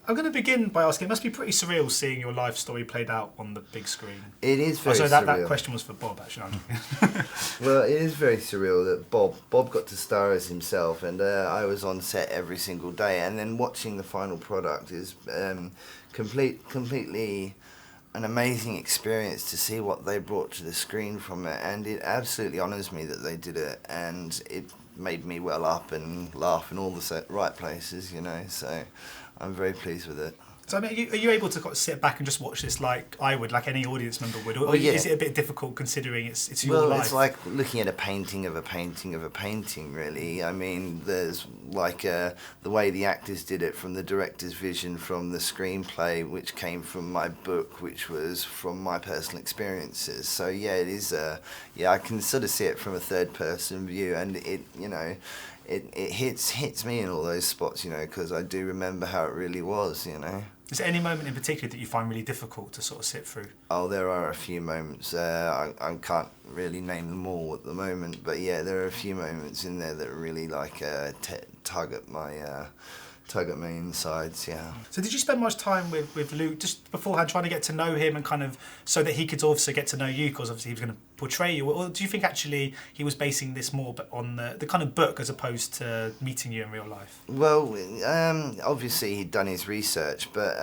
I'm going to begin by asking, it must be pretty surreal seeing your life story played out on the big screen. It is very surreal. That question was for Bob, actually. Well, it is very surreal that Bob got to star as himself, and I was on set every single day, and then watching the final product is completely an amazing experience to see what they brought to the screen from it, and it absolutely honours me that they did it, and it made me well up and laugh in all the right places, you know, so I'm very pleased with it. So, I mean, are you able to sit back and just watch this like I would, like any audience member would? Or is it a bit difficult considering it's your life? Well, it's like looking at a painting of a painting of a painting, really. I mean, there's like the way the actors did it from the director's vision, from the screenplay, which came from my book, which was from my personal experiences. So, yeah, it is, I can sort of see it from a third-person view, and it, you know, it hits me in all those spots, you know, because I do remember how it really was, you know. Is there any moment in particular that you find really difficult to sort of sit through? Oh, there are a few moments. I can't really name them all at the moment, but yeah, there are a few moments in there that really like tug at my insides, yeah. So did you spend much time with Luke just beforehand trying to get to know him and kind of so that he could also get to know you, because obviously he was going to portray you, or do you think actually he was basing this more on the kind of book as opposed to meeting you in real life? Well, obviously he'd done his research, but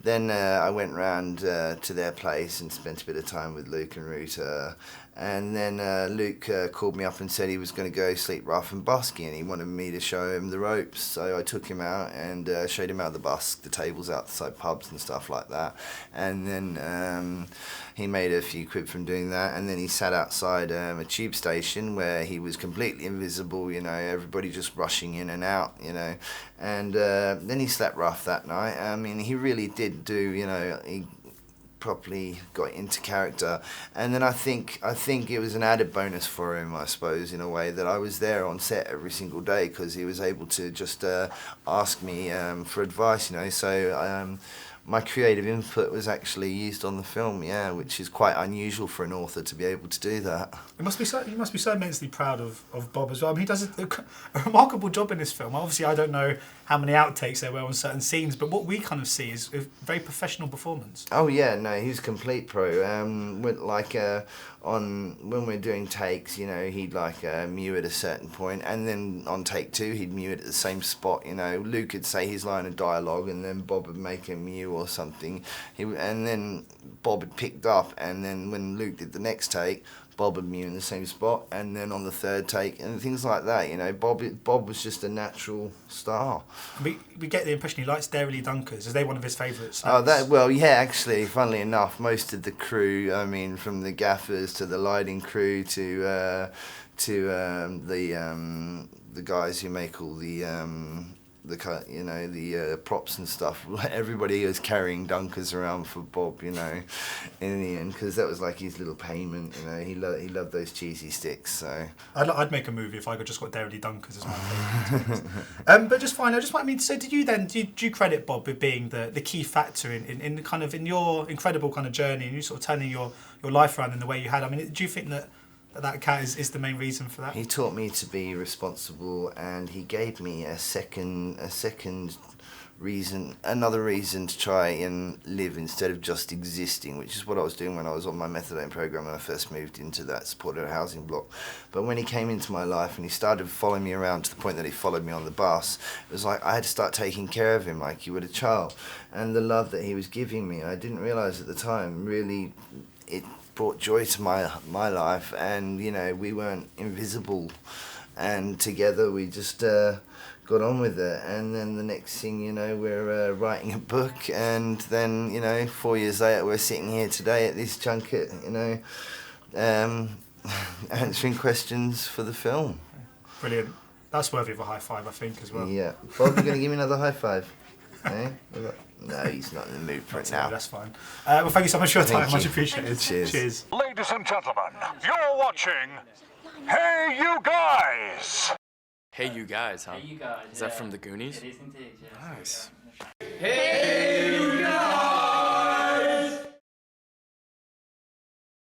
then I went round to their place and spent a bit of time with Luke and Ruta. And then Luke called me up and said he was going to go sleep rough and busking, and he wanted me to show him the ropes. So I took him out and showed him out the busk, the tables outside pubs and stuff like that. And then he made a few quid from doing that. And then he sat outside a tube station where he was completely invisible, you know, everybody just rushing in and out, you know. And then he slept rough that night. I mean, he really did do, you know, he properly got into character, and then I think it was an added bonus for him, I suppose, in a way, that I was there on set every single day, because he was able to just ask me for advice, you know. So my creative input was actually used on the film, yeah, which is quite unusual for an author to be able to do that. You must be so immensely proud of Bob as well. I mean, he does a remarkable job in this film. Obviously, I don't know how many outtakes there were on certain scenes, but what we kind of see is a very professional performance. Oh yeah, no, he's complete pro. When we're doing takes, you know, he'd mew at a certain point, and then on take two, he'd mew it at the same spot. You know, Luke would say his line of dialogue, and then Bob would make a mew or something. And then Bob had picked up, and then when Luke did the next take, Bob would mew in the same spot, and then on the third take, and things like that, you know. Bob was just a natural star. We get the impression he likes Dairy Dunkers. Is they one of his favourites? Well, yeah, actually, funnily enough, most of the crew, I mean, from the gaffers to the lighting crew to the guys who make all the props and stuff. Everybody was carrying Dunkers around for Bob, you know, in the end, because that was like his little payment, you know. He loved those cheesy sticks. So I'd make a movie if I could just got Dairy Dunkers as my favourite. But just fine. So did you credit Bob with being the key factor in your incredible kind of journey, and you sort of turning your life around in the way you had? I mean, do you think that cat is the main reason for that? He taught me to be responsible, and he gave me a second reason, another reason to try and live instead of just existing, which is what I was doing when I was on my methadone program when I first moved into that supported housing block. But when he came into my life and he started following me around to the point that he followed me on the bus, it was like I had to start taking care of him like you would a child. And the love that he was giving me, I didn't realise at the time, really, it brought joy to my life. And, you know, we weren't invisible, and together we just got on with it. And then the next thing you know, we're writing a book, and then, you know, 4 years later we're sitting here today at this junket, you know, answering questions for the film. Brilliant. That's worthy of a high five, I think, as well. Yeah. Bob, you going to give me another high five? Eh? No, he's not in the mood for it now. That's fine. Well, thank you so much for your time. Much appreciated. Cheers. Ladies and gentlemen, you're watching Hey You Guys! Hey You Guys, huh? Hey You Guys. Is that from the Goonies? It is indeed, yeah. Nice. Hey You